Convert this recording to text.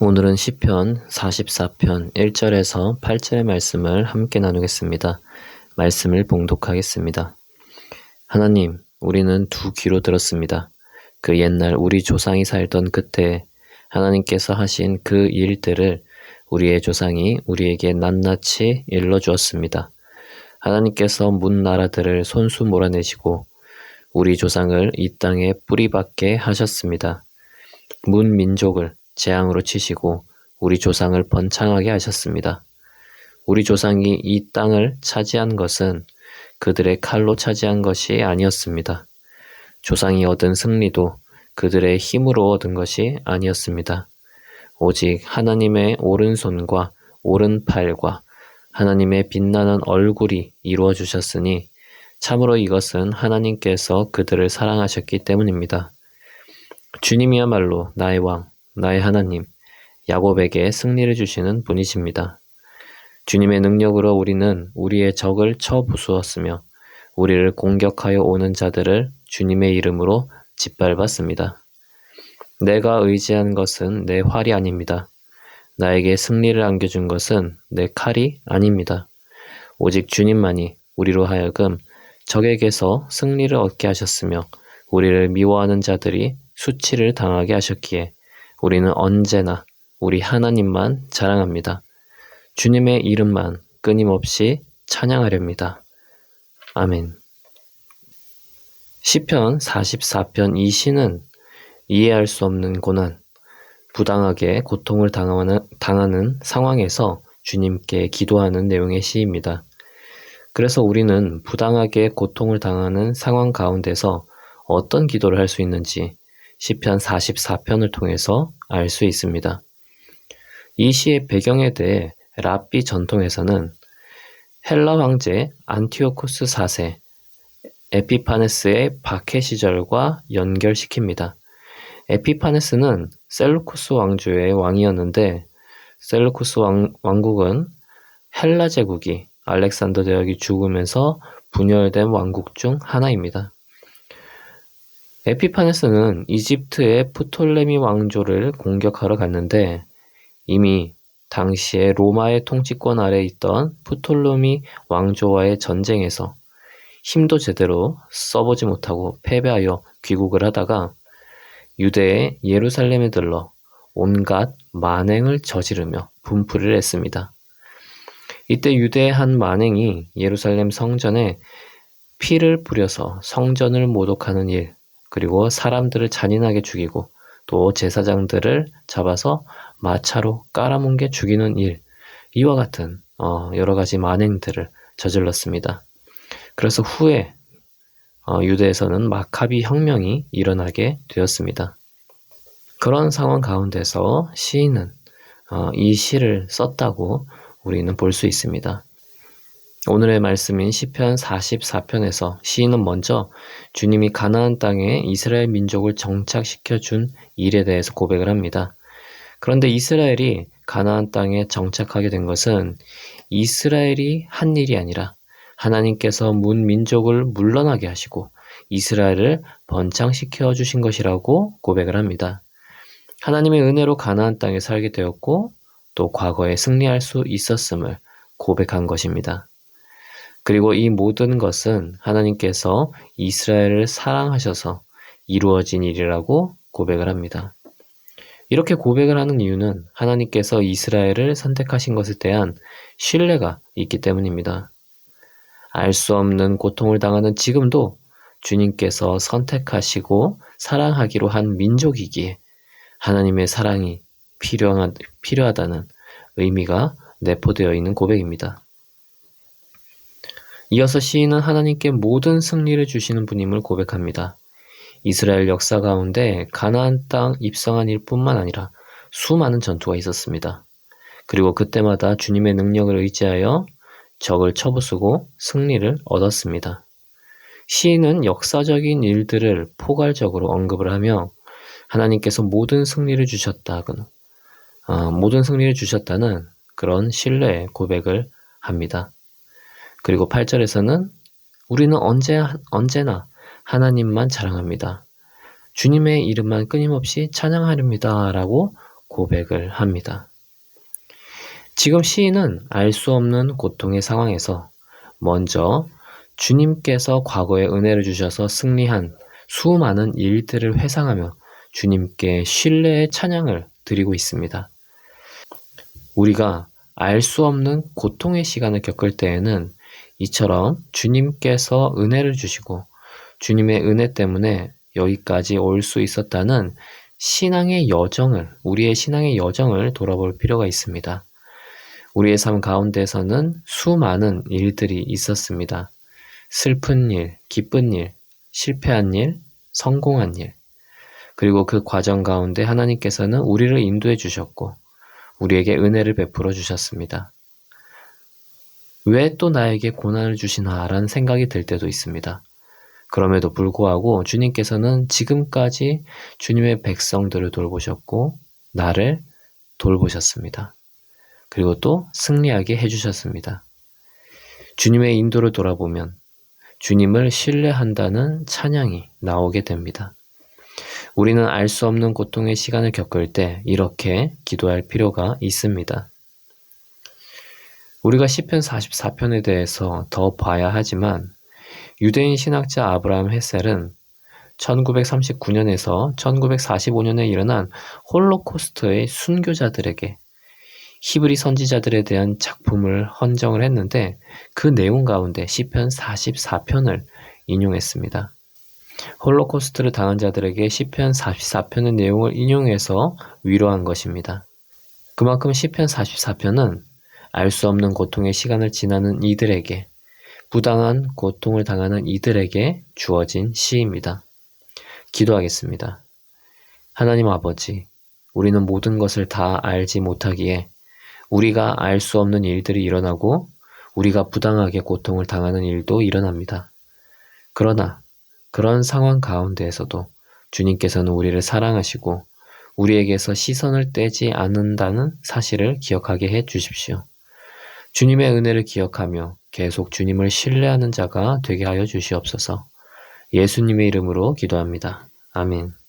오늘은 시편 44편 1절에서 8절의 말씀을 함께 나누겠습니다. 말씀을 봉독하겠습니다. 하나님, 우리는 두 귀로 들었습니다. 그 옛날 우리 조상이 살던 그때 하나님께서 하신 그 일들을 우리의 조상이 우리에게 낱낱이 일러주었습니다. 하나님께서 문 나라들을 손수 몰아내시고 우리 조상을 이 땅에 뿌리박게 하셨습니다. 문 민족을 재앙으로 치시고 우리 조상을 번창하게 하셨습니다. 우리 조상이 이 땅을 차지한 것은 그들의 칼로 차지한 것이 아니었습니다. 조상이 얻은 승리도 그들의 힘으로 얻은 것이 아니었습니다. 오직 하나님의 오른손과 오른팔과 하나님의 빛나는 얼굴이 이루어 주셨으니 참으로 이것은 하나님께서 그들을 사랑하셨기 때문입니다. 주님이야말로 나의 왕, 나의 하나님, 야곱에게 승리를 주시는 분이십니다. 주님의 능력으로 우리는 우리의 적을 쳐 부수었으며 우리를 공격하여 오는 자들을 주님의 이름으로 짓밟았습니다. 내가 의지한 것은 내 활이 아닙니다. 나에게 승리를 안겨준 것은 내 칼이 아닙니다. 오직 주님만이 우리로 하여금 적에게서 승리를 얻게 하셨으며 우리를 미워하는 자들이 수치를 당하게 하셨기에 우리는 언제나 우리 하나님만 자랑합니다. 주님의 이름만 끊임없이 찬양하렵니다. 아멘. 시편 44편 이 시는 이해할 수 없는 고난, 부당하게 고통을 당하는 상황에서 주님께 기도하는 내용의 시입니다. 그래서 우리는 부당하게 고통을 당하는 상황 가운데서 어떤 기도를 할 수 있는지 시편 44편을 통해서 알 수 있습니다. 이 시의 배경에 대해 랍비 전통에서는 헬라 황제 안티오코스 4세 에피파네스의 박해 시절과 연결시킵니다. 에피파네스는 셀루쿠스 왕조의 왕이었는데 셀루쿠스 왕국은 헬라 제국이 알렉산더 대왕이 죽으면서 분열된 왕국 중 하나입니다. 에피파네스는 이집트의 프톨레미 왕조를 공격하러 갔는데 이미 당시에 로마의 통치권 아래 있던 프톨레미 왕조와의 전쟁에서 힘도 제대로 써보지 못하고 패배하여 귀국을 하다가 유대의 예루살렘에 들러 온갖 만행을 저지르며 분풀이를 했습니다. 이때 유대의 한 만행이 예루살렘 성전에 피를 뿌려서 성전을 모독하는 일, 그리고 사람들을 잔인하게 죽이고 또 제사장들을 잡아서 마차로 깔아뭉개 죽이는 일, 이와 같은 여러 가지 만행들을 저질렀습니다. 그래서 후에 유대에서는 마카비 혁명이 일어나게 되었습니다. 그런 상황 가운데서 시인은 이 시를 썼다고 우리는 볼 수 있습니다. 오늘의 말씀인 시편 44편에서 시인은 먼저 주님이 가나안 땅에 이스라엘 민족을 정착시켜 준 일에 대해서 고백을 합니다. 그런데 이스라엘이 가나안 땅에 정착하게 된 것은 이스라엘이 한 일이 아니라 하나님께서 문 민족을 물러나게 하시고 이스라엘을 번창시켜 주신 것이라고 고백을 합니다. 하나님의 은혜로 가나안 땅에 살게 되었고 또 과거에 승리할 수 있었음을 고백한 것입니다. 그리고 이 모든 것은 하나님께서 이스라엘을 사랑하셔서 이루어진 일이라고 고백을 합니다. 이렇게 고백을 하는 이유는 하나님께서 이스라엘을 선택하신 것에 대한 신뢰가 있기 때문입니다. 알 수 없는 고통을 당하는 지금도 주님께서 선택하시고 사랑하기로 한 민족이기에 하나님의 사랑이 필요하다는 의미가 내포되어 있는 고백입니다. 이어서 시인은 하나님께 모든 승리를 주시는 분임을 고백합니다. 이스라엘 역사 가운데 가나안 땅 입성한 일뿐만 아니라 수많은 전투가 있었습니다. 그리고 그때마다 주님의 능력을 의지하여 적을 쳐부수고 승리를 얻었습니다. 시인은 역사적인 일들을 포괄적으로 언급을 하며 하나님께서 모든 승리를 주셨다는 그런 신뢰의 고백을 합니다. 그리고 8절에서는 우리는 언제나 하나님만 자랑합니다. 주님의 이름만 끊임없이 찬양하렵니다. 라고 고백을 합니다. 지금 시인은 알 수 없는 고통의 상황에서 먼저 주님께서 과거에 은혜를 주셔서 승리한 수많은 일들을 회상하며 주님께 신뢰의 찬양을 드리고 있습니다. 우리가 알 수 없는 고통의 시간을 겪을 때에는 이처럼 주님께서 은혜를 주시고 주님의 은혜 때문에 여기까지 올 수 있었다는 우리의 신앙의 여정을 돌아볼 필요가 있습니다. 우리의 삶 가운데서는 수많은 일들이 있었습니다. 슬픈 일, 기쁜 일, 실패한 일, 성공한 일. 그리고 그 과정 가운데 하나님께서는 우리를 인도해 주셨고 우리에게 은혜를 베풀어 주셨습니다. 왜 또 나에게 고난을 주시나라는 생각이 들 때도 있습니다. 그럼에도 불구하고 주님께서는 지금까지 주님의 백성들을 돌보셨고 나를 돌보셨습니다. 그리고 또 승리하게 해주셨습니다. 주님의 인도를 돌아보면 주님을 신뢰한다는 찬양이 나오게 됩니다. 우리는 알 수 없는 고통의 시간을 겪을 때 이렇게 기도할 필요가 있습니다. 우리가 시편 44편에 대해서 더 봐야 하지만 유대인 신학자 아브라함 헤셀은 1939년에서 1945년에 일어난 홀로코스트의 순교자들에게 히브리 선지자들에 대한 작품을 헌정을 했는데 그 내용 가운데 시편 44편을 인용했습니다. 홀로코스트를 당한 자들에게 시편 44편의 내용을 인용해서 위로한 것입니다. 그만큼 시편 44편은 알 수 없는 고통의 시간을 지나는 이들에게, 부당한 고통을 당하는 이들에게 주어진 시입니다. 기도하겠습니다. 하나님 아버지, 우리는 모든 것을 다 알지 못하기에 우리가 알 수 없는 일들이 일어나고 우리가 부당하게 고통을 당하는 일도 일어납니다. 그러나 그런 상황 가운데에서도 주님께서는 우리를 사랑하시고 우리에게서 시선을 떼지 않는다는 사실을 기억하게 해 주십시오. 주님의 은혜를 기억하며 계속 주님을 신뢰하는 자가 되게 하여 주시옵소서. 예수님의 이름으로 기도합니다. 아멘.